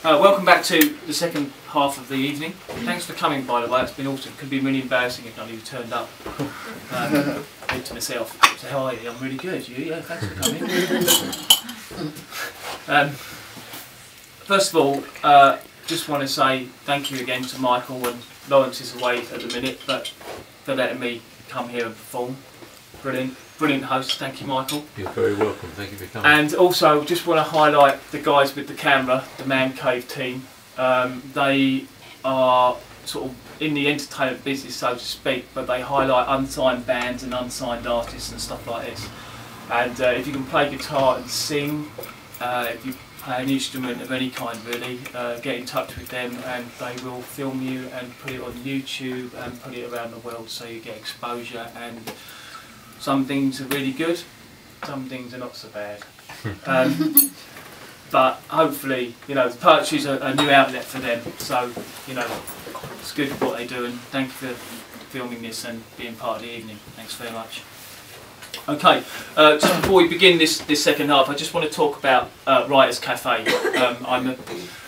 Welcome back to the second half of the evening. Thanks for coming, by the way. It's been awesome. It could be really embarrassing if none of you turned up. I said to myself, so how are you? I'm really good. You? Yeah, thanks for coming. First of all, just want to say thank you again to Michael, and Lawrence is away at the minute, but for letting me come here and perform. Brilliant. Brilliant host, thank you, Michael. You're very welcome, thank you for coming. And also, just want to highlight the guys with the camera, the Mancave team. They are sort of in the entertainment business, so to speak, but they highlight unsigned bands and unsigned artists and stuff like this. And if you can play guitar and sing, if you play an instrument of any kind really, get in touch with them and they will film you and put it on YouTube and put it around the world so you get exposure. And some things are really good, some things are not so bad. But hopefully, you know, the poetry is a new outlet for them, so, you know, it's good what they do, and thank you for filming this and being part of the evening. Thanks very much. Okay, just before we begin this second half, I just want to talk about Writers Cafe. I'm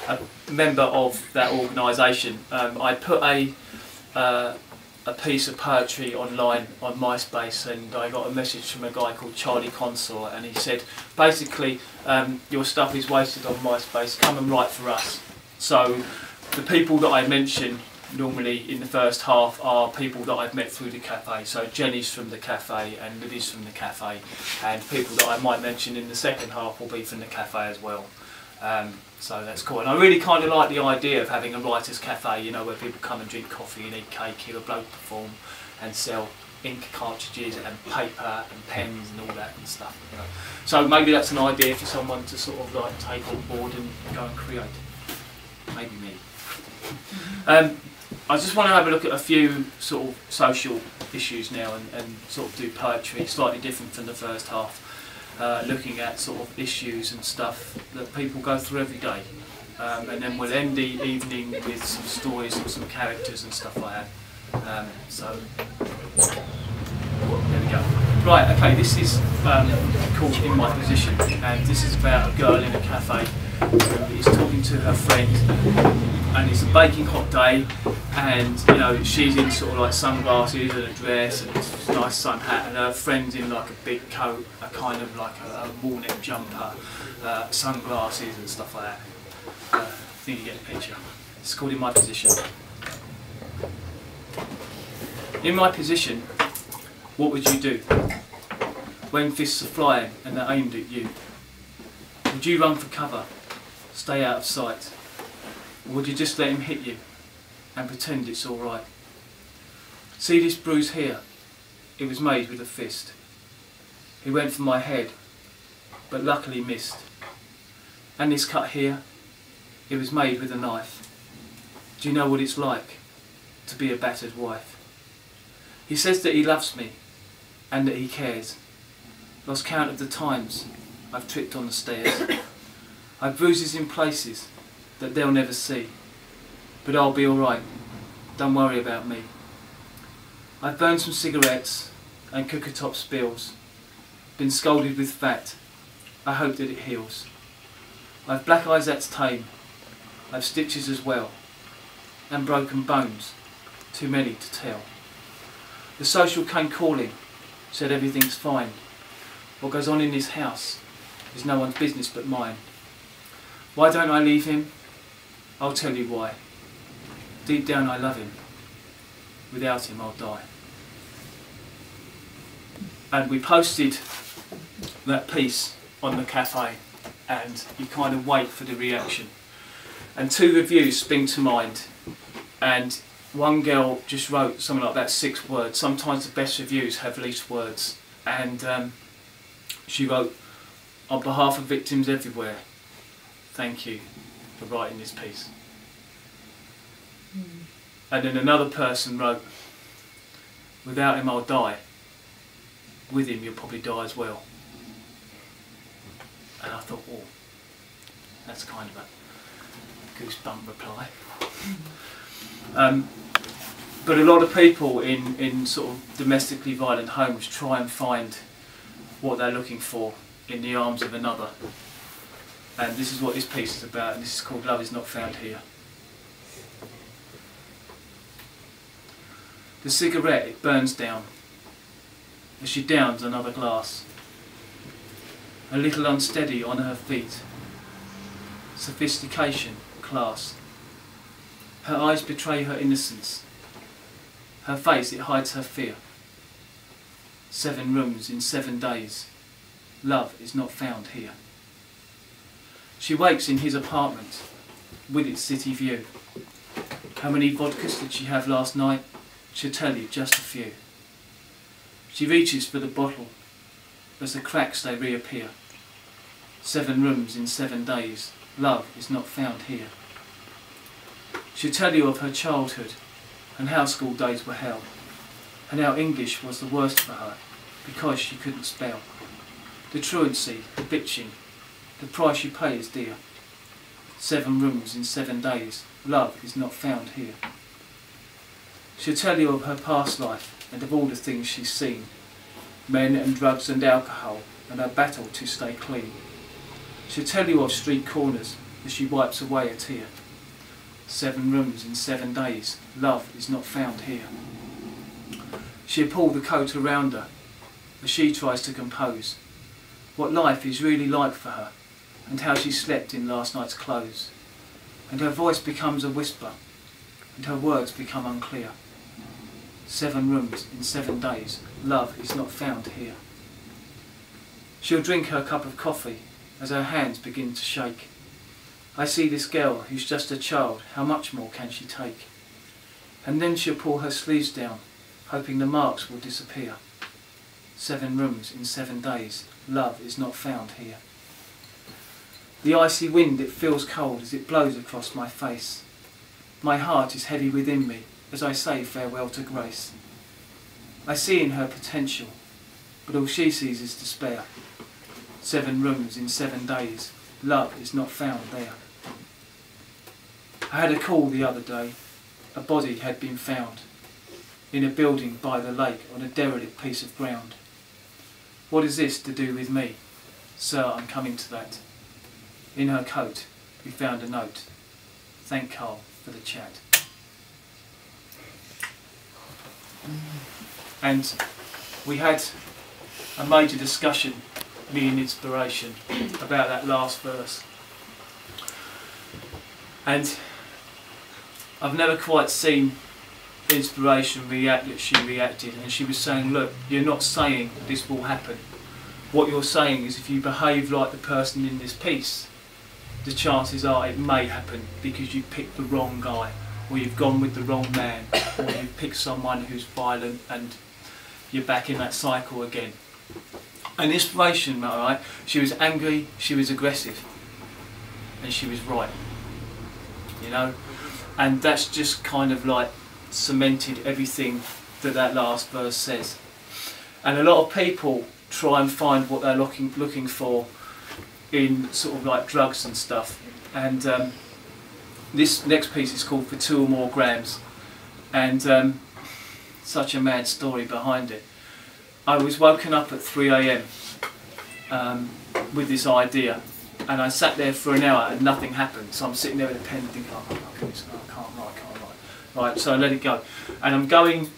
a member of that organisation. I put a piece of poetry online on MySpace, and I got a message from a guy called Charlie Consor, and he said, basically, your stuff is wasted on MySpace, come and write for us. So the people that I mention normally in the first half are people that I've met through the cafe. So Jenny's from the cafe and Libby's from the cafe, and people that I might mention in the second half will be from the cafe as well. So that's cool, and I really kind of like the idea of having a writers' cafe, you know, where people come and drink coffee and eat cake, hear a bloke perform and sell ink cartridges and paper and pens and all that and stuff, you know. So maybe that's an idea for someone to sort of like take on board and go and create. Maybe me. I just want to have a look at a few sort of social issues now and sort of do poetry slightly different from the first half. Looking at sort of issues and stuff that people go through every day, and then we'll end the evening with some stories and some characters and stuff like that. So there we go. Right, okay, this is called In My Position, and this is about a girl in a cafe who is talking to her friend, and it's a baking hot day, and you know, she's in sort of like sunglasses and a dress and a nice sun hat, and her friend's in like a big coat, a kind of like a wool-neck jumper, sunglasses and stuff like that. I think you get the picture. It's called In My Position. In my position, what would you do when fists are flying and they're aimed at you? Would you run for cover, stay out of sight, or would you just let him hit you and pretend it's all right? See this bruise here? It was made with a fist. He went for my head, but luckily missed. And this cut here? It was made with a knife. Do you know what it's like to be a battered wife? He says that he loves me and that he cares. Lost count of the times I've tripped on the stairs. I've bruises in places that they'll never see. But I'll be alright, don't worry about me. I've burned some cigarettes and cooker top spills. Been scalded with fat, I hope that it heals. I've black eyes that's tame, I've stitches as well. And broken bones, too many to tell. The social came calling, said everything's fine. What goes on in this house is no one's business but mine. Why don't I leave him? I'll tell you why. Deep down I love him. Without him I'll die. And we posted that piece on the cafe, and you kind of wait for the reaction. And two reviews spring to mind, and one girl just wrote something like that, 6 words. Sometimes the best reviews have least words. And she wrote, on behalf of victims everywhere, thank you for writing this piece. And then another person wrote, without him I'll die, with him you'll probably die as well. And I thought, oh, that's kind of a goosebump reply. But a lot of people in sort of domestically violent homes try and find what they're looking for in the arms of another. And this is what this piece is about, and this is called Love Is Not Found Here. The cigarette, it burns down as she downs another glass, a little unsteady on her feet. Sophistication, class. Her eyes betray her innocence. Her face, it hides her fear. 7 rooms in 7 days. Love is not found here. She wakes in his apartment with its city view. How many vodkas did she have last night? She'll tell you just a few. She reaches for the bottle as the cracks they reappear. 7 rooms in 7 days. Love is not found here. She'll tell you of her childhood and how school days were hell, and how English was the worst for her because she couldn't spell. The truancy, the bitching, the price you pay is dear. 7 rooms in 7 days. Love is not found here. She'll tell you of her past life and of all the things she's seen. Men and drugs and alcohol and her battle to stay clean. She'll tell you of street corners as she wipes away a tear. 7 rooms in 7 days. Love is not found here. She'll pull the coat around her as she tries to compose what life is really like for her, and how she slept in last night's clothes. And her voice becomes a whisper, and her words become unclear. 7 rooms in 7 days. Love is not found here. She'll drink her cup of coffee as her hands begin to shake. I see this girl who's just a child, how much more can she take? And then she'll pull her sleeves down, hoping the marks will disappear. 7 rooms in 7 days. Love is not found here. The icy wind, it feels cold as it blows across my face. My heart is heavy within me as I say farewell to grace. I see in her potential, but all she sees is despair. 7 rooms in 7 days. Love is not found there. I had a call the other day. A body had been found in a building by the lake on a derelict piece of ground. What is this to do with me? Sir, I'm coming to that. In her coat, we found a note. Thank Carl for the chat. And we had a major discussion, me and Inspiration, about that last verse. And I've never quite seen Inspiration react as she reacted, and she was saying, look, you're not saying this will happen. What you're saying is if you behave like the person in this piece, the chances are it may happen because you picked the wrong guy, or you've gone with the wrong man, or you've picked someone who's violent and you're back in that cycle again. And Inspiration, alright, she was angry, she was aggressive, and she was right, you know, and that's just kind of like cemented everything that that last verse says. And a lot of people try and find what they're looking for in sort of like drugs and stuff, and this next piece is called For 2 or More Grams, and such a mad story behind it. I was woken up at 3 AM with this idea, and I sat there for an hour and nothing happened, so I'm sitting there with a pen thinking, oh, I can't write. Right, so I let it go, and I'm going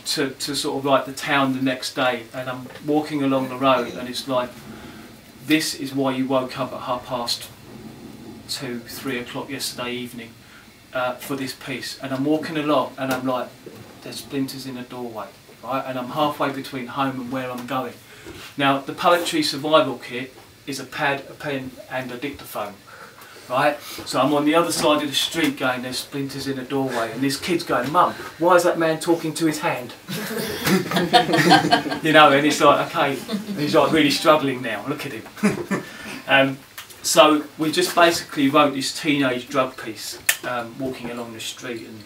to sort of like the town the next day, and I'm walking along the road, and it's like, this is why you woke up at 2:30, 3 o'clock yesterday evening for this piece. And I'm walking along, and I'm like, there's splinters in a doorway, right? And I'm halfway between home and where I'm going. Now, the Poetry Survival Kit is a pad, a pen, and a dictaphone. Right, so I'm on the other side of the street going, there's splinters in a doorway, and this kid's going, Mum, why is that man talking to his hand? You know, and it's like, okay, and he's like really struggling now, look at him. So we just basically wrote this teenage drug piece, walking along the street, and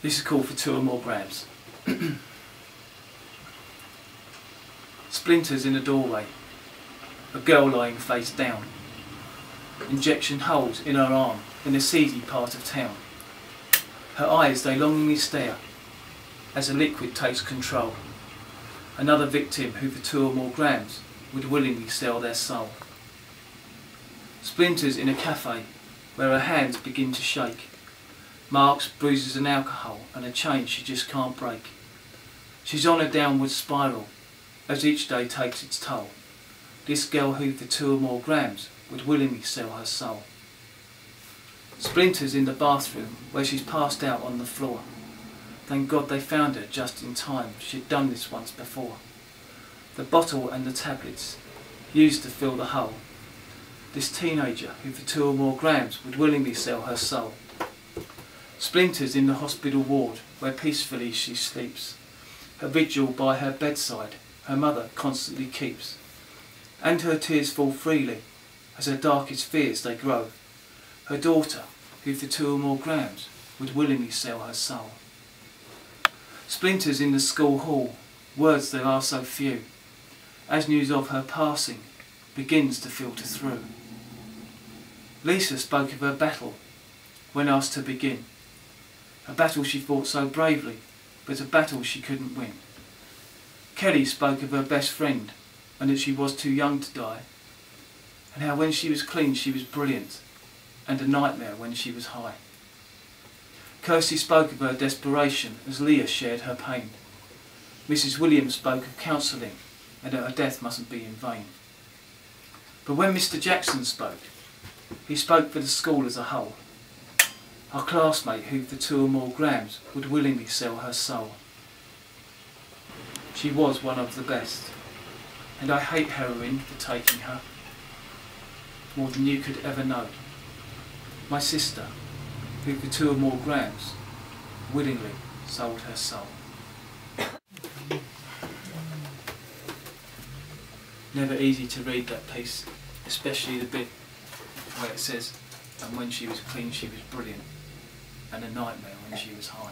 this is called For 2 or More Grams. Splinters in a doorway, a girl lying face down. Injection holes in her arm in a seedy part of town. Her eyes, they longingly stare as a liquid takes control. Another victim who for 2 or more grams would willingly sell their soul. Splinters in a cafe where her hands begin to shake. Marks, bruises and alcohol and a chain she just can't break. She's on a downward spiral as each day takes its toll. This girl who for 2 or more grams would willingly sell her soul. Splinters in the bathroom where she's passed out on the floor. Thank God they found her just in time, she'd done this once before. The bottle and the tablets used to fill the hole. This teenager who for 2 or more grams would willingly sell her soul. Splinters in the hospital ward where peacefully she sleeps. Her vigil by her bedside her mother constantly keeps. And her tears fall freely as her darkest fears they grow. Her daughter who for 2 or more grams would willingly sell her soul. Splinters in the school hall, words there are so few, as news of her passing begins to filter through. Lisa spoke of her battle when asked to begin. A battle she fought so bravely, but a battle she couldn't win. Kelly spoke of her best friend and that she was too young to die, and how when she was clean she was brilliant and a nightmare when she was high. Kirsty spoke of her desperation as Leah shared her pain. Mrs. Williams spoke of counselling and that her death mustn't be in vain. But when Mr. Jackson spoke, he spoke for the school as a whole. Our classmate who for 2 or more grams would willingly sell her soul. She was one of the best, and I hate heroin for taking her more than you could ever know. My sister, who for 2 or more grams willingly sold her soul. Never easy to read that piece, especially the bit where it says, and when she was clean she was brilliant, and a nightmare when she was high.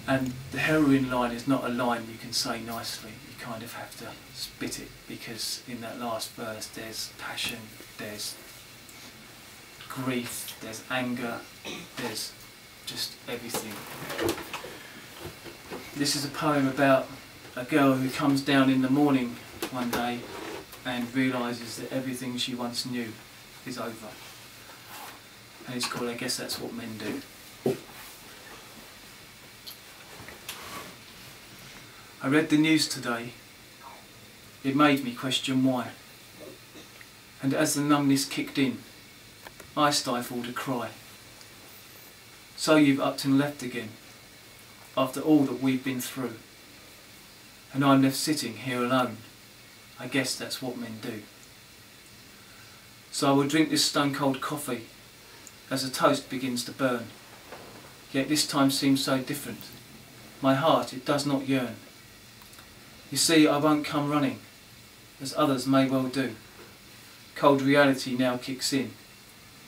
And the heroin line is not a line you can say nicely, you kind of have to spit it, because in that last verse there's passion, there's grief, there's anger, there's just everything. This is a poem about a girl who comes down in the morning one day and realises that everything she once knew is over. And it's called I Guess That's What Men Do. I read the news today. It made me question why. And as the numbness kicked in, I stifled a cry. So you've upped and left again, after all that we've been through. And I'm left sitting here alone. I guess that's what men do. So I will drink this stone cold coffee as the toast begins to burn. Yet this time seems so different. My heart, it does not yearn. You see, I won't come running, as others may well do. Cold reality now kicks in.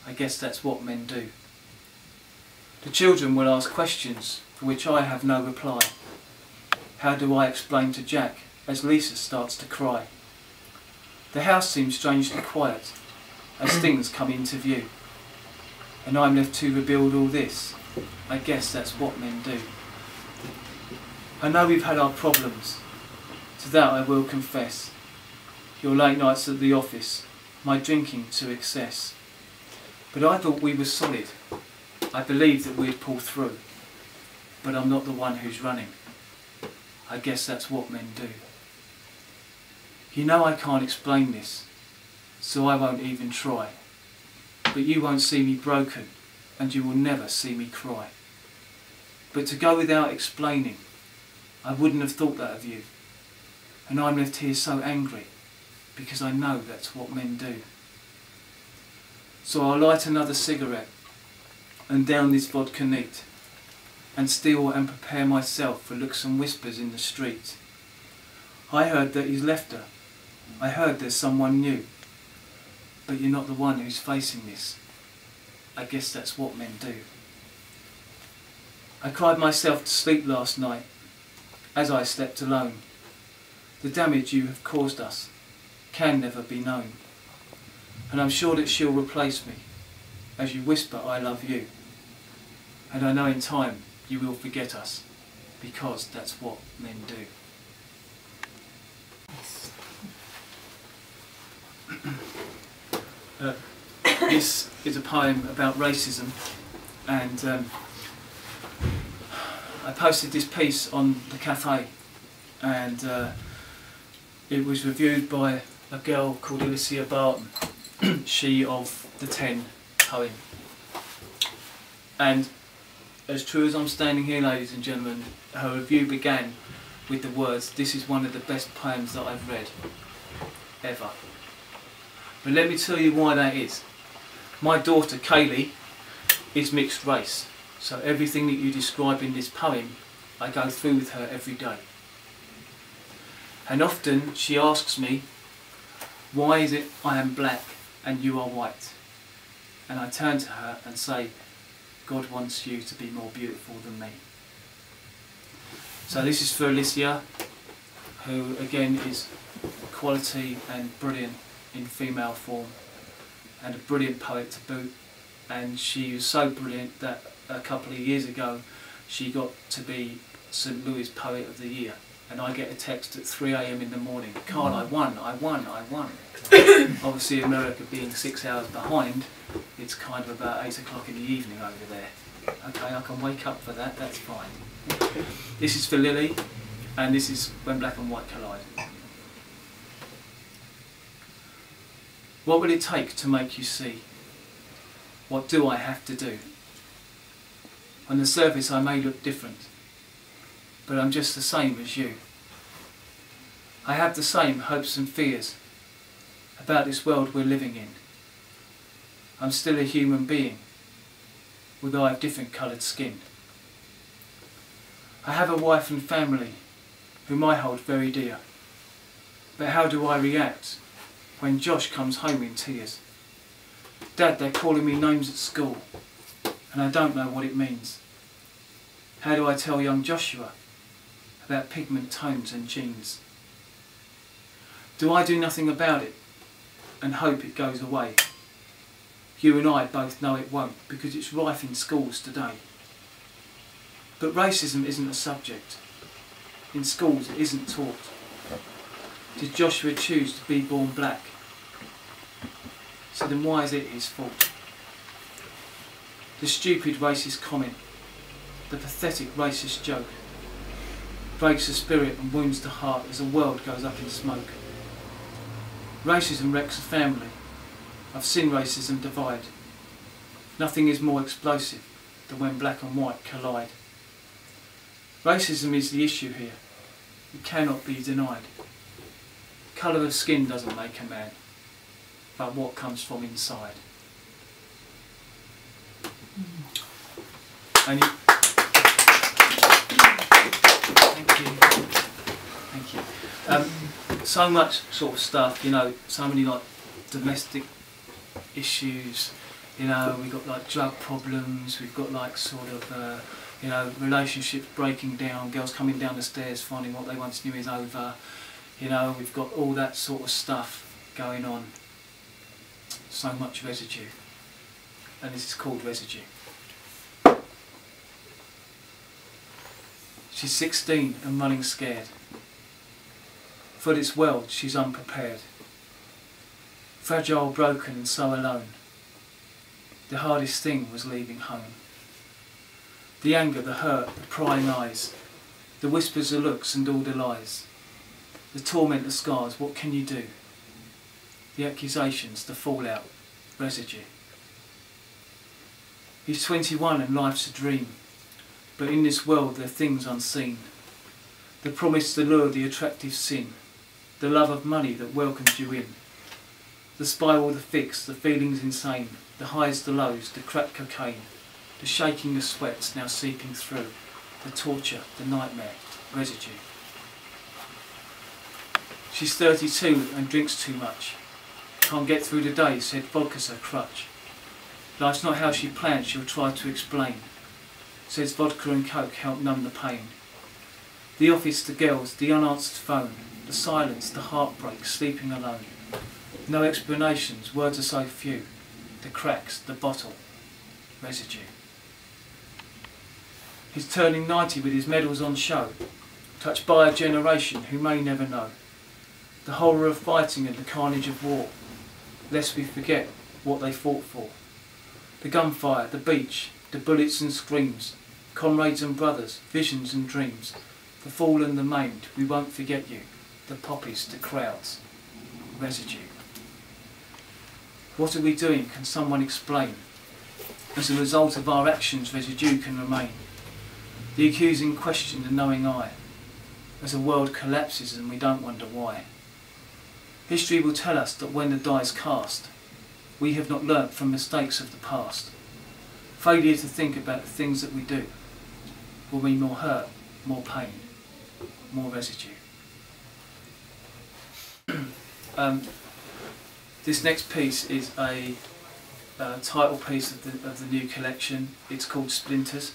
I guess that's what men do. The children will ask questions for which I have no reply. How do I explain to Jack as Lisa starts to cry? The house seems strangely quiet as things come into view. And I'm left to rebuild all this. I guess that's what men do. I know we've had our problems. To that I will confess. Your late nights at the office, my drinking to excess. But I thought we were solid. I believed that we'd pull through. But I'm not the one who's running. I guess that's what men do. You know I can't explain this, so I won't even try. But you won't see me broken, and you will never see me cry. But to go without explaining, I wouldn't have thought that of you. And I'm left here so angry, because I know that's what men do. So I'll light another cigarette, and down this vodka neat, and steal and prepare myself for looks and whispers in the street. I heard that he's left her. I heard there's someone new. But you're not the one who's facing this. I guess that's what men do. I cried myself to sleep last night, as I slept alone. The damage you have caused us can never be known. And I'm sure that she'll replace me, as you whisper I love you. And I know in time you will forget us, because that's what men do. This is a poem about racism, and I posted this piece on the cafe, and it was reviewed by a girl called Alicia Barton, she of the 10 poem. And as true as I'm standing here, ladies and gentlemen, her review began with the words, "This is one of the best poems that I've read ever." But let me tell you why that is. My daughter Kaylee is mixed race, so everything that you describe in this poem I go through with her every day. And often she asks me, why is it I am black and you are white? And I turn to her and say, God wants you to be more beautiful than me. So this is for Alicia, who again is quality and brilliant in female form, and a brilliant poet to boot. And she was so brilliant that a couple of years ago she got to be St. Louis Poet of the Year. And I get a text at 3 AM in the morning, Carl, I won. Obviously America being 6 hours behind, it's kind of about 8 o'clock in the evening over there. Okay, I can wake up for that, that's fine. This is for Lily, and this is When Black and White Collide. What will it take to make you see? What do I have to do? On the surface I may look different, but I'm just the same as you. I have the same hopes and fears about this world we're living in. I'm still a human being, although I have different coloured skin. I have a wife and family whom I hold very dear. But how do I react when Josh comes home in tears? Dad, they're calling me names at school, and I don't know what it means. How do I tell young Joshua about pigment tones and genes? Do I do nothing about it and hope it goes away? You and I both know it won't, because it's rife in schools today. But racism isn't a subject. In schools it isn't taught. Did Joshua choose to be born black? So then why is it his fault? The stupid racist comment, the pathetic racist joke, breaks the spirit and wounds the heart as the world goes up in smoke. Racism wrecks a family. I've seen racism divide. Nothing is more explosive than when black and white collide. Racism is the issue here. It cannot be denied. Colour of skin doesn't make a man, but what comes from inside. And you, thank you. So much sort of stuff, you know, so many like domestic issues, you know, we've got like drug problems, we've got like sort of, you know, relationships breaking down, girls coming down the stairs finding what they once knew is over, you know, we've got all that sort of stuff going on. So much residue, and this is called Residue. She's 16 and running scared. For this world she's unprepared. Fragile, broken and so alone. The hardest thing was leaving home. The anger, the hurt, the prying eyes, the whispers, the looks and all the lies. The torment, the scars, what can you do? The accusations, the fallout, residue. He's 21 and life's a dream, but in this world there are things unseen. The promise, the lure, the attractive sin, the love of money that welcomes you in. The spiral, the fix, the feelings insane, the highs, the lows, the crack cocaine, the shaking, the sweats now seeping through, the torture, the nightmare, residue. She's 32 and drinks too much. Can't get through the day, said vodka's her crutch. Life's not how she planned, she'll try to explain. Says vodka and coke help numb the pain. The office, the girls, the unanswered phone, the silence, the heartbreak, sleeping alone. No explanations, words are so few. The cracks, the bottle, residue. He's turning 90 with his medals on show, touched by a generation who may never know the horror of fighting and the carnage of war, lest we forget what they fought for. The gunfire, the beach, the bullets and screams, comrades and brothers, visions and dreams, the fallen, the maimed, we won't forget you, the poppies, the crowds, residue. What are we doing? Can someone explain? As a result of our actions, residue can remain. The accusing question, the knowing eye, as a world collapses and we don't wonder why. History will tell us that when the die is cast, we have not learnt from mistakes of the past. Failure to think about the things that we do will mean more hurt, more pain, more residue. This next piece is a title piece of the new collection. It's called Splinters,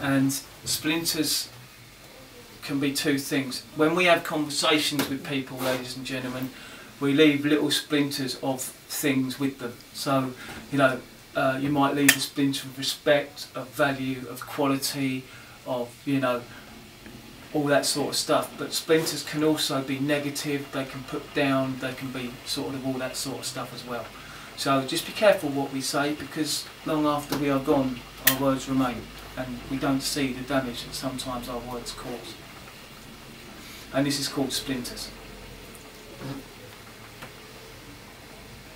and splinters can be two things. When we have conversations with people, ladies and gentlemen, we leave little splinters of things with them. So, you know, you might leave a splinter of respect, of value, of quality, of, you know, all that sort of stuff. But splinters can also be negative, they can put down, they can be sort of all that sort of stuff as well. So just be careful what we say, because long after we are gone, our words remain, and we don't see the damage that sometimes our words cause. And this is called Splinters.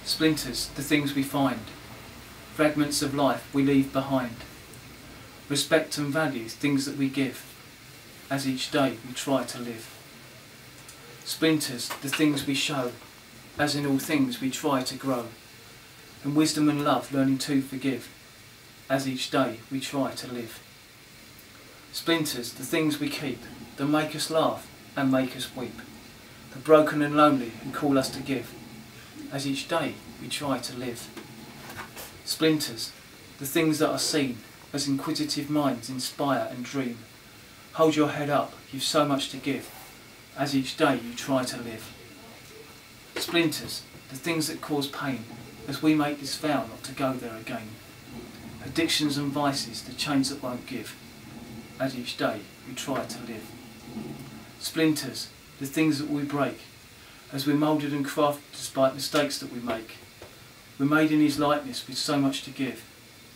Splinters, the things we find, fragments of life we leave behind, respect and values, things that we give, as each day we try to live. Splinters, the things we show, as in all things we try to grow, and wisdom and love, learning to forgive, as each day we try to live. Splinters, the things we keep, that make us laugh and make us weep, the broken and lonely and call us to give, as each day we try to live. Splinters, the things that are seen, as inquisitive minds inspire and dream. Hold your head up, you've so much to give, as each day you try to live. Splinters, the things that cause pain, as we make this vow not to go there again. Addictions and vices, the chains that won't give, as each day we try to live. Splinters, the things that we break, as we're moulded and crafted despite mistakes that we make. We're made in His likeness with so much to give,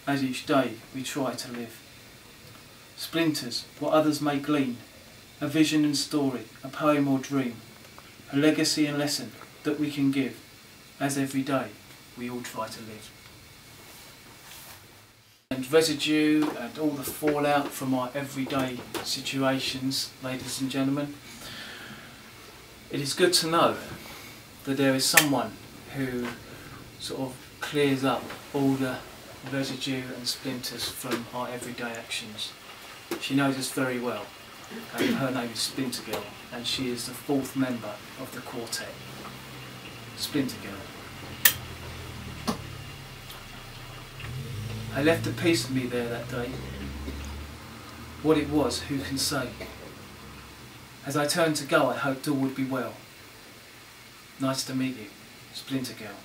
as each day we try to live. Splinters, what others may glean, a vision and story, a poem or dream, a legacy and lesson that we can give, as every day we all try to live. And residue and all the fallout from our everyday situations, ladies and gentlemen. It is good to know that there is someone who sort of clears up all the residue and splinters from our everyday actions. She knows us very well, and her name is Splinter Girl, and she is the 4th member of the quartet. Splinter Girl. I left a piece of me there that day. What it was, who can say? As I turned to go, I hoped all would be well. Nice to meet you, Splinter Girl.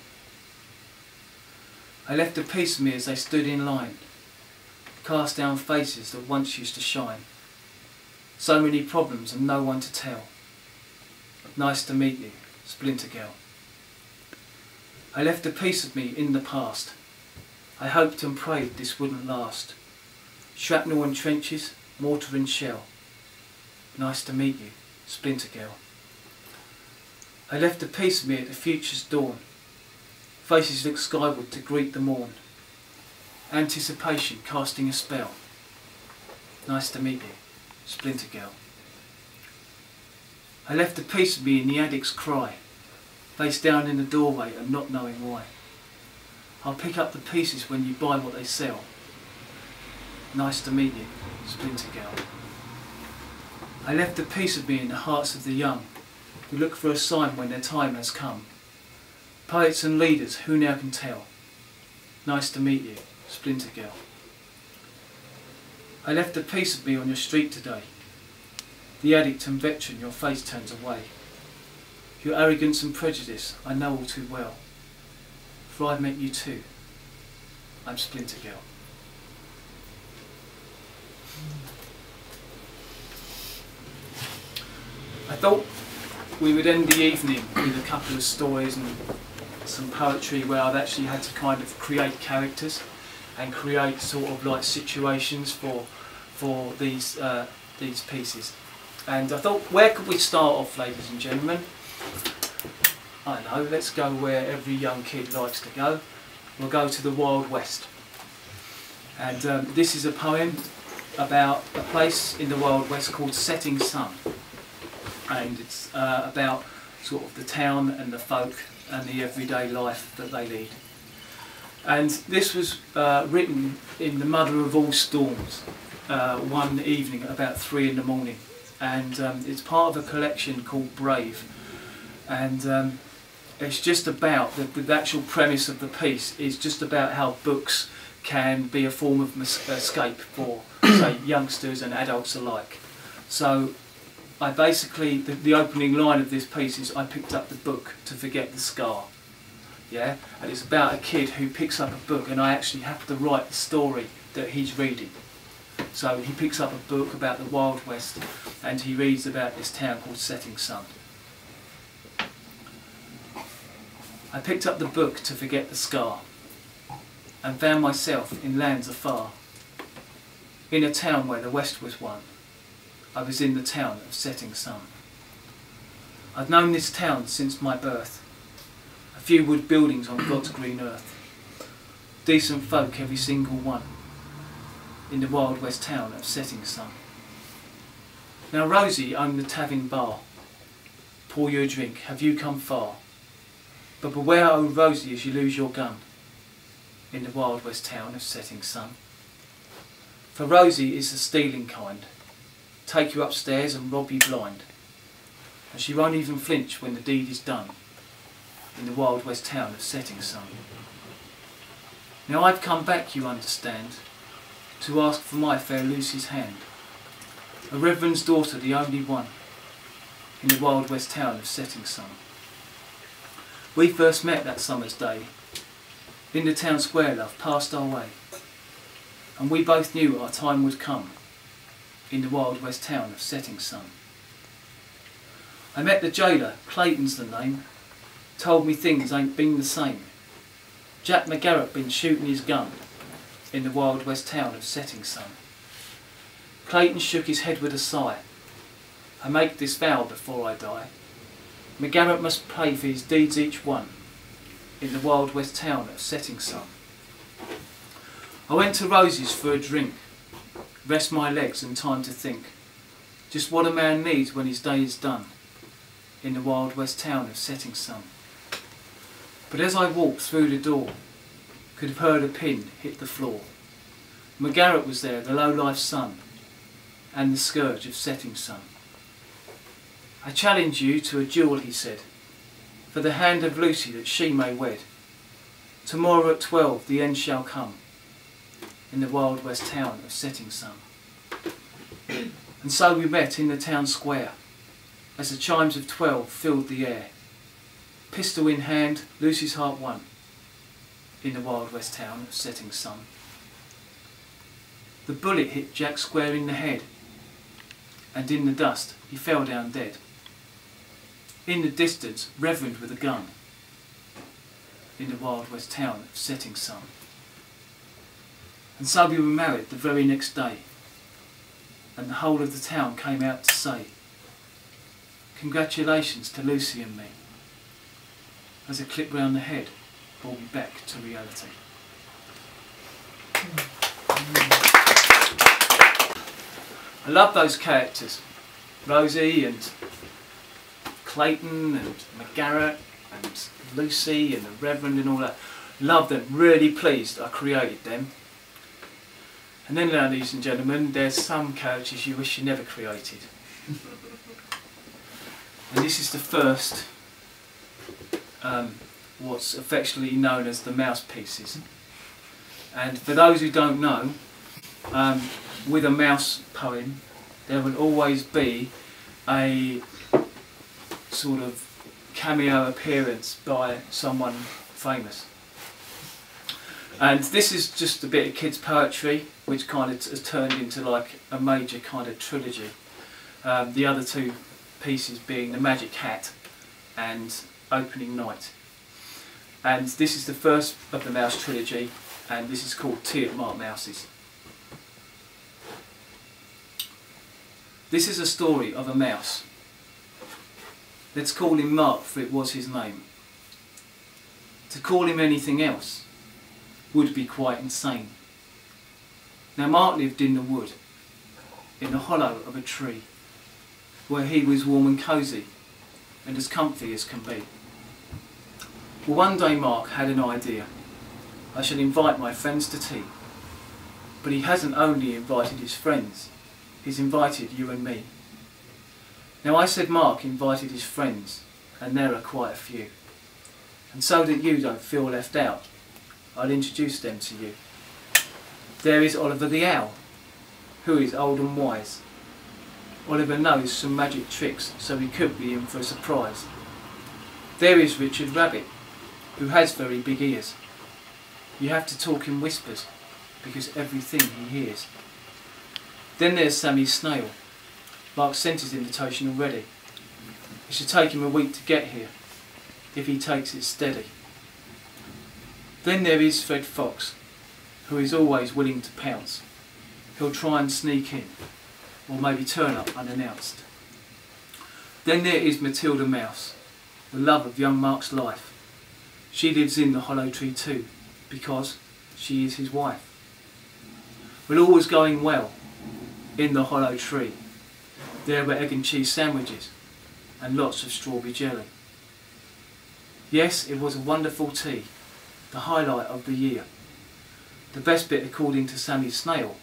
I left a piece of me as they stood in line, cast down faces that once used to shine. So many problems and no one to tell. Nice to meet you, Splinter Girl. I left a piece of me in the past. I hoped and prayed this wouldn't last. Shrapnel and trenches, mortar and shell. Nice to meet you, Splinter Girl. I left a piece of me at the future's dawn. Faces look skyward to greet the morn. Anticipation casting a spell. Nice to meet you, Splinter Girl. I left a piece of me in the addict's cry, face down in the doorway and not knowing why. I'll pick up the pieces when you buy what they sell. Nice to meet you, Splinter Girl. I left a piece of me in the hearts of the young, who look for a sign when their time has come. Poets and leaders, who now can tell? Nice to meet you, Splinter Girl. I left a piece of me on your street today. The addict and veteran, your face turns away. Your arrogance and prejudice, I know all too well. For I've met you too. I'm Splinter Girl. I thought we would end the evening with a couple of stories and some poetry where I've actually had to kind of create characters and create sort of like situations for these pieces. And I thought, where could we start off, ladies and gentlemen? I know, let's go where every young kid likes to go. We'll go to the Wild West. And this is a poem about a place in the Wild West called Setting Sun. And it's about sort of the town and the folk and the everyday life that they lead. And this was written in the mother of all storms, one evening at about 3 in the morning. And it's part of a collection called Brave. And it's just about, the actual premise of the piece is just about how books can be a form of escape for, say, youngsters and adults alike. So I basically, the opening line of this piece is, I picked up the book to forget the scar. Yeah, and it's about a kid who picks up a book, and I actually have to write the story that he's reading. So he picks up a book about the Wild West, and he reads about this town called Setting Sun. I picked up the book to forget the scar, and found myself in lands afar. In a town where the West was won, I was in the town of Setting Sun. I'd known this town since my birth, a few wood buildings on God's green earth, decent folk every single one, in the Wild West town of Setting Sun. Now Rosie owned the tavern bar. Pour you a drink, have you come far? But beware, oh Rosie, as you lose your gun, in the Wild West town of Setting Sun. For Rosie is the stealing kind, take you upstairs and rob you blind, and she won't even flinch when the deed is done, in the Wild West town of Setting Sun. Now I've come back, you understand, to ask for my fair Lucy's hand, a reverend's daughter, the only one, in the Wild West town of Setting Sun. We first met that summer's day, in the town square, love, passed our way, and we both knew our time would come, in the Wild West town of Setting Sun. I met the jailer, Clayton's the name, told me things ain't been the same. Jack McGarrett been shooting his gun, in the Wild West town of Setting Sun. Clayton shook his head with a sigh. I make this vow before I die. McGarrett must pay for his deeds each one, in the Wild West town of Setting Sun. I went to Rosie's for a drink, rest my legs and time to think, just what a man needs when his day is done, in the Wild West town of Setting Sun. But as I walked through the door, could have heard a pin hit the floor. McGarrett was there, the low-life son, and the scourge of Setting Sun. I challenge you to a duel, he said, for the hand of Lucy that she may wed. Tomorrow at 12 the end shall come, in the Wild West town of Setting Sun. And so we met in the town square, as the chimes of 12 filled the air. Pistol in hand, Lucy's heart won, in the Wild West town of Setting Sun. The bullet hit Jack square in the head, and in the dust he fell down dead. In the distance, Reverend with a gun, in the Wild West town of Setting Sun. And so we were married the very next day, and the whole of the town came out to say, congratulations to Lucy and me, as a clip round the head brought me back to reality. I love those characters, Rosie and Clayton and McGarrett and Lucy and the Reverend and all that. Love them, really pleased I created them. And then, ladies and gentlemen, there's some characters you wish you never created. And this is the first, what's affectionately known as the mouse pieces. And for those who don't know, with a mouse poem, there will always be a sort of cameo appearance by someone famous. And this is just a bit of kids' poetry, which kind of has turned into like a major kind of trilogy. The other two pieces being The Magic Hat and Opening Night. and this is the first of the Mouse Trilogy, and this is called Tea at Mark Mouse's. This is a story of a mouse. Let's call him Mark, for it was his name. To call him anything else would be quite insane. Now Mark lived in the wood, in the hollow of a tree, where he was warm and cosy and as comfy as can be. Well, one day Mark had an idea. I shall invite my friends to tea. But he hasn't only invited his friends, he's invited you and me. Now I said Mark invited his friends, and there are quite a few. And so that you don't feel left out, I'll introduce them to you. There is Oliver the Owl, who is old and wise. Oliver knows some magic tricks, so he could be in for a surprise. There is Richard Rabbit, who has very big ears. You have to talk in whispers, because everything he hears. Then there's Sammy Snail. Mark sent his invitation already. It should take him a week to get here, if he takes it steady. Then there is Fred Fox, who is always willing to pounce. He'll try and sneak in, or maybe turn up unannounced. Then there is Matilda Mouse, the love of young Mark's life. She lives in the hollow tree too, because she is his wife. Well, all was going well in the hollow tree. There were egg and cheese sandwiches and lots of strawberry jelly. Yes, it was a wonderful tea, the highlight of the year. The best bit, according to Sammy Snail,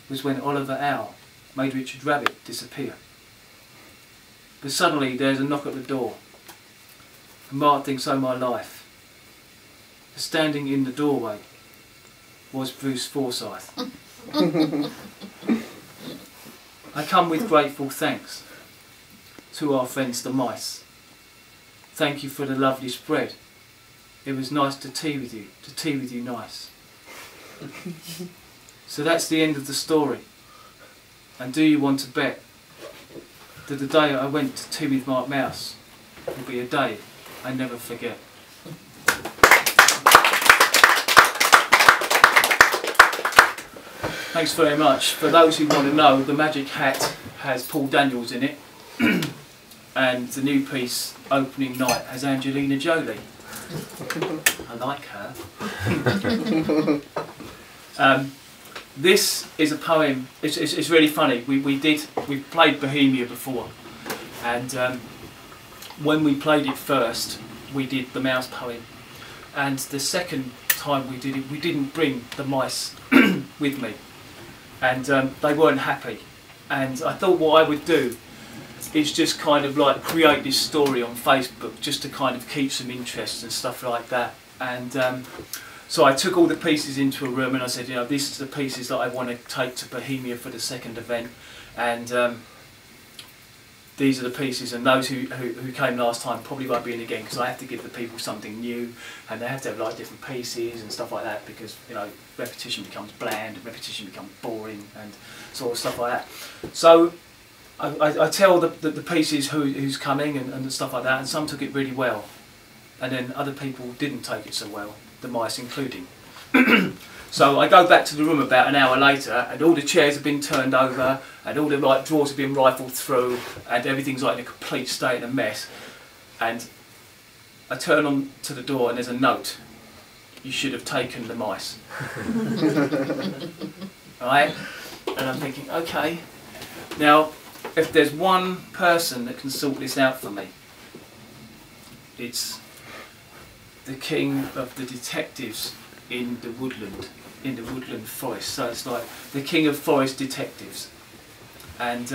was when Oliver Owl made Richard Rabbit disappear. But suddenly there's a knock at the door, and Mark thinks, oh my life. Standing in the doorway was Bruce Forsyth. I come with grateful thanks to our friends the mice. Thank you for the lovely spread. It was nice to tea with you nice. So that's the end of the story. And do you want to bet that the day I went to tea with Mark Mouse will be a day I never forget? Thanks very much. For those who want to know, the Magic Hat has Paul Daniels in it, and the new piece, Opening Night, has Angelina Jolie. I like her. This is a poem. It's really funny. We played Bohemia before, and when we played it first, we did the mouse poem, and the second time we did it, we didn't bring the mice with me, and they weren't happy. And I thought what I would do is just kind of like create this story on Facebook, just to kind of keep some interest and stuff like that. And so I took all the pieces into a room and I said, you know, these are the pieces that I want to take to Bohemia for the second event, and these are the pieces, and those who came last time probably won't be in again, because I have to give the people something new, and they have to have like different pieces and stuff like that, because, you know, repetition becomes bland and repetition becomes boring and sort of stuff like that. So I tell the pieces who's coming and stuff like that, and some took it really well, and then other people didn't take it so well, the mice including. So I go back to the room about an hour later, and all the chairs have been turned over, and all the like drawers have been rifled through, and everything's like in a complete state of mess. And I turn on to the door, and there's a note: "You should have taken the mice." Right? And I'm thinking, okay, now if there's one person that can sort this out for me, it's the king of the detectives in the woodland forest. So it's like the king of forest detectives. And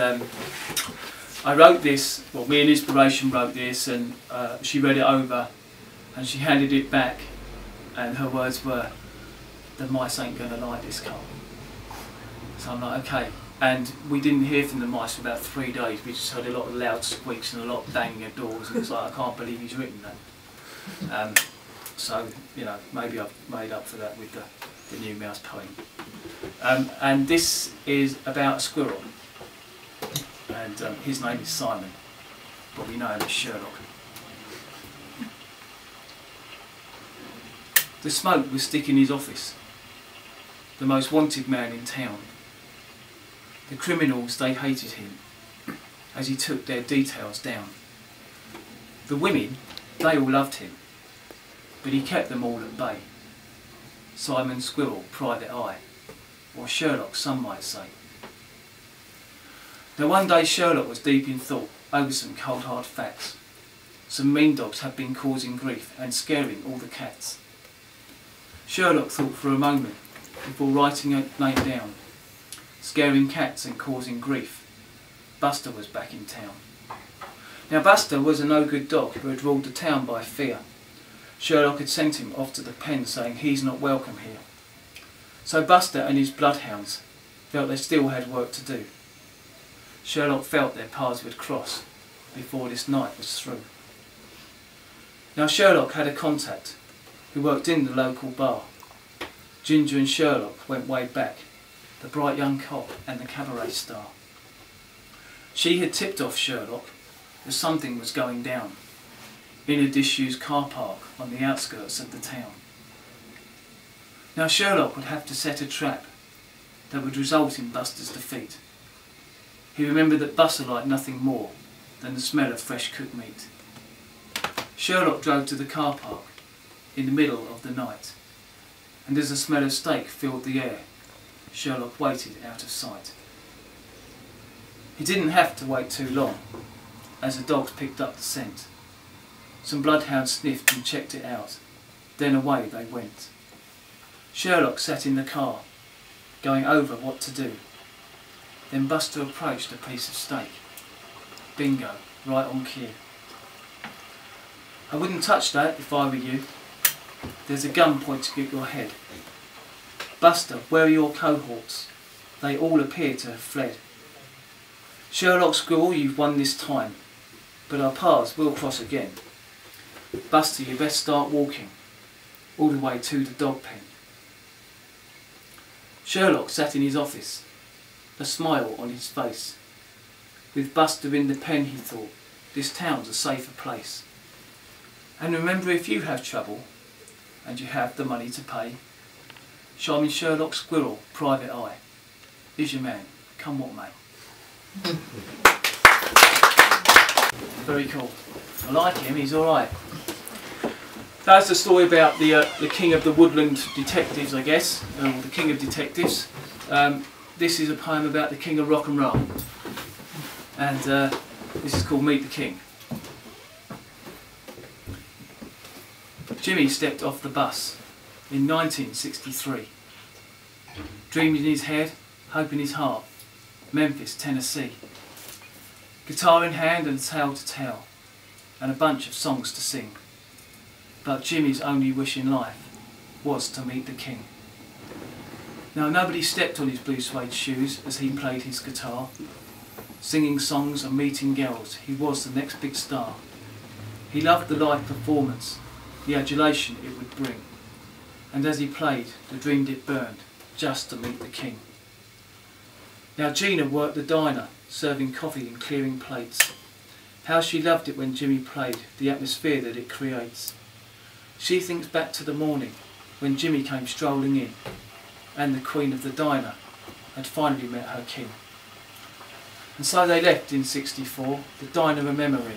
I wrote this, well, me and Inspiration wrote this, and she read it over and she handed it back, and her words were, "The mice ain't gonna like this, Carl." So I'm like, okay. And we didn't hear from the mice for about 3 days. We just heard a lot of loud squeaks and a lot of banging at doors, and it's like, I can't believe he's written that. So, you know, maybe I've made up for that with the new mouse poem. And this is about a squirrel, and his name is Simon, but we know him as Sherlock. The smoke was thick in his office, the most wanted man in town. The criminals, they hated him, as he took their details down. The women, they all loved him, but he kept them all at bay. Simon Squirrel, private eye, or Sherlock some might say. Now one day Sherlock was deep in thought over some cold hard facts. Some mean dogs had been causing grief and scaring all the cats. Sherlock thought for a moment before writing a name down. Scaring cats and causing grief. Buster was back in town. Now Buster was a no-good dog who had ruled the town by fear. Sherlock had sent him off to the pen saying he's not welcome here. So Buster and his bloodhounds felt they still had work to do. Sherlock felt their paths would cross before this night was through. Now Sherlock had a contact who worked in the local bar. Ginger and Sherlock went way back, the bright young cop and the cabaret star. She had tipped off Sherlock that something was going down in a disused car park on the outskirts of the town. Now Sherlock would have to set a trap that would result in Buster's defeat. He remembered that Buster liked nothing more than the smell of fresh cooked meat. Sherlock drove to the car park in the middle of the night, and as the smell of steak filled the air, Sherlock waited out of sight. He didn't have to wait too long, as the dogs picked up the scent. Some bloodhounds sniffed and checked it out, then away they went. Sherlock sat in the car, going over what to do. Then Buster approached a piece of steak. Bingo, right on cue. I wouldn't touch that if I were you. There's a gun pointing at your head. Buster, where are your cohorts? They all appear to have fled. Sherlock Squirrel, you've won this time, but our paths will cross again. Buster, you best start walking, all the way to the dog pen. Sherlock sat in his office, a smile on his face. With Buster in the pen, he thought, this town's a safer place. And remember, if you have trouble, and you have the money to pay, Shining Sherlock Squirrel, private eye, is your man, come what may. Very cool. I like him, he's alright. That's the story about the king of the woodland detectives, I guess, the king of detectives. This is a poem about the king of rock and roll, and this is called Meet the King. Jimmy stepped off the bus in 1963. Dreamed in his head, hope in his heart, Memphis, Tennessee. Guitar in hand and a tale to tell, and a bunch of songs to sing. But Jimmy's only wish in life was to meet the king. Now nobody stepped on his blue suede shoes as he played his guitar. Singing songs and meeting girls, he was the next big star. He loved the live performance, the adulation it would bring. And as he played, the dream it burned, just to meet the king. Now Gina worked the diner, serving coffee and clearing plates. How she loved it when Jimmy played, the atmosphere that it creates. She thinks back to the morning when Jimmy came strolling in, and the queen of the diner had finally met her king. And so they left in '64, the diner a memory.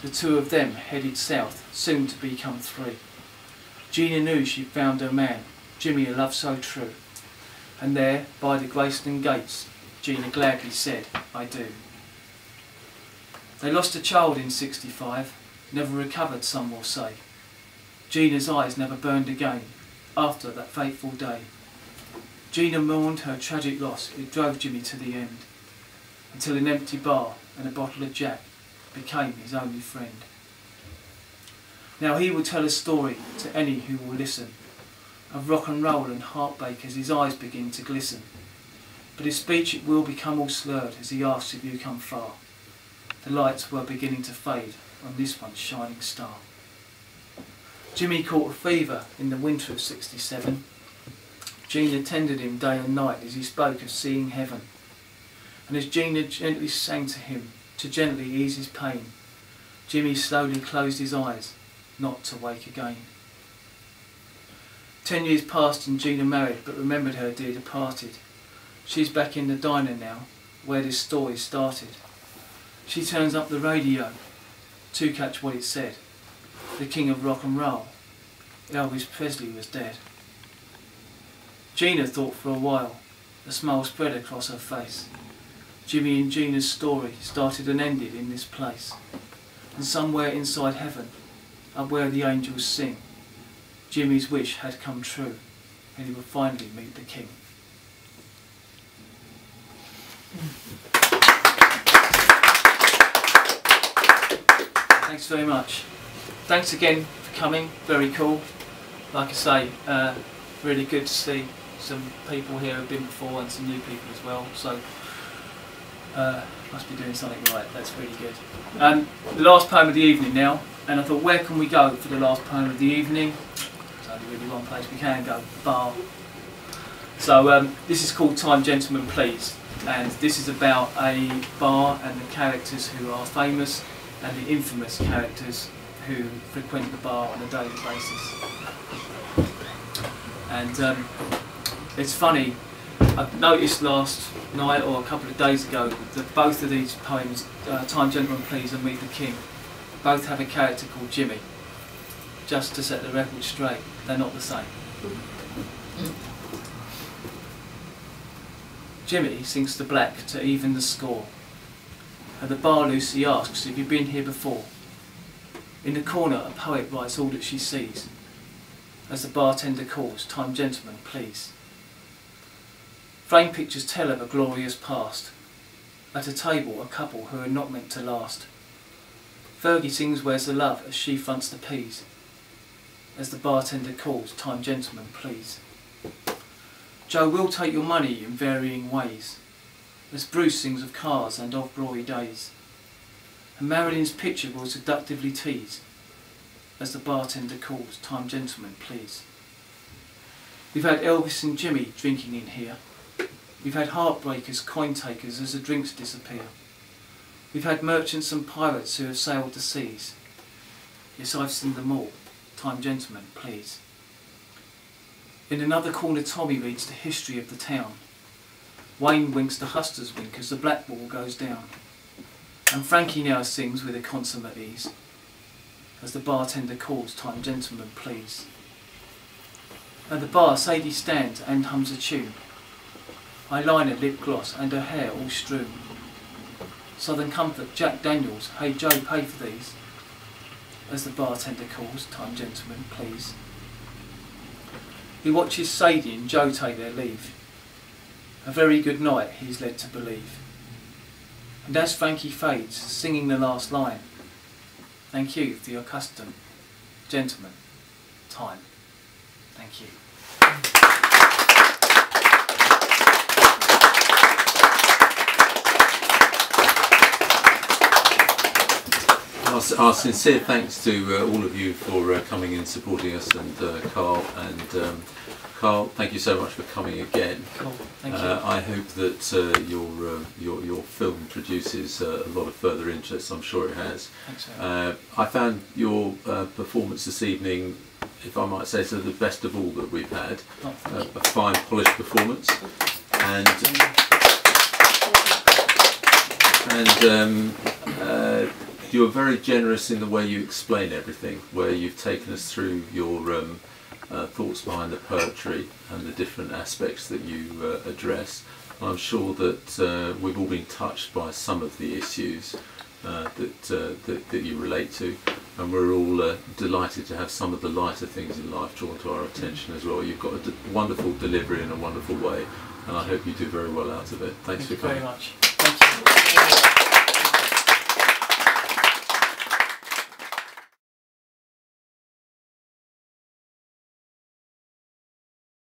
The two of them headed south, soon to become three. Gina knew she'd found her man, Jimmy a love so true. And there, by the Graceland gates, Gina gladly said, I do. They lost a child in '65, never recovered some will say. Gina's eyes never burned again, after that fateful day. Gina mourned her tragic loss, it drove Jimmy to the end, until an empty bar and a bottle of Jack became his only friend. Now he will tell a story to any who will listen, of rock and roll and heartbreak as his eyes begin to glisten. But his speech it will become all slurred as he asks if you come far. The lights were beginning to fade on this one's shining star. Jimmy caught a fever in the winter of '67. Gina tended him day and night as he spoke of seeing heaven. And as Gina gently sang to him, to gently ease his pain, Jimmy slowly closed his eyes, not to wake again. 10 years passed and Gina married, but remembered her dear departed. She's back in the diner now, where this story started. She turns up the radio to catch what it said. The king of rock and roll, Elvis Presley, was dead. Gina thought for a while, a smile spread across her face. Jimmy and Gina's story started and ended in this place. And somewhere inside heaven, up where the angels sing, Jimmy's wish had come true, and he would finally meet the king. Thanks very much. Thanks again for coming, very cool. Like I say, really good to see some people here who've been before and some new people as well, so must be doing something right, that's really good. The last poem of the evening now, and I thought, where can we go for the last poem of the evening? There's only really one place we can go, bar. So this is called Time Gentlemen Please, and this is about a bar and the characters who are famous and the infamous characters who frequent the bar on a daily basis. And it's funny, I've noticed last night or a couple of days ago that both of these poems, Time Gentlemen Please and Meet the King, both have a character called Jimmy. Just to set the record straight, they're not the same. Jimmy sinks the black to even the score. At the bar Lucy asks if you've been here before. In the corner a poet writes all that she sees. As the bartender calls, Time Gentlemen Please. Frame pictures tell of a glorious past. At a table a couple who are not meant to last. Fergie sings Where's the Love as she fronts the peas. As the bartender calls, Time Gentlemen Please. Joe will take your money in varying ways. As Bruce sings of cars and of glory days. And Marilyn's picture will seductively tease. As the bartender calls, Time Gentlemen Please. We've had Elvis and Jimmy drinking in here. We've had heartbreakers, coin takers as the drinks disappear. We've had merchants and pirates who have sailed the seas. Yes, I've seen them all. Time Gentlemen Please. In another corner Tommy reads the history of the town. Wayne winks the hustler's wink as the black ball goes down. And Frankie now sings with a consummate ease. As the bartender calls, Time Gentlemen Please. At the bar Sadie stands and hums a tune. Eyeliner, lip gloss and her hair all strewn. Southern Comfort, Jack Daniels, hey Joe, pay for these. As the bartender calls, Time Gentlemen Please. He watches Sadie and Joe take their leave. A very good night he's led to believe. And as Frankie fades, singing the last line, thank you for your custom, gentlemen, time. Thank you. Our sincere thanks to all of you for coming and supporting us, and Carl. And Carl, thank you so much for coming again. Cool. Thank you. I hope that your film produces a lot of further interest. I'm sure it has. Thanks very much. I found your performance this evening, if I might say so, the best of all that we've had. A fine, polished performance, and you were very generous in the way you explain everything, where you've taken us through your thoughts behind the poetry and the different aspects that you address. And I'm sure that we've all been touched by some of the issues that you relate to, and we're all delighted to have some of the lighter things in life drawn to our attention as well. You've got a wonderful delivery in a wonderful way, and I hope you do very well out of it. Thank you for coming. Thank you very much. Thank you.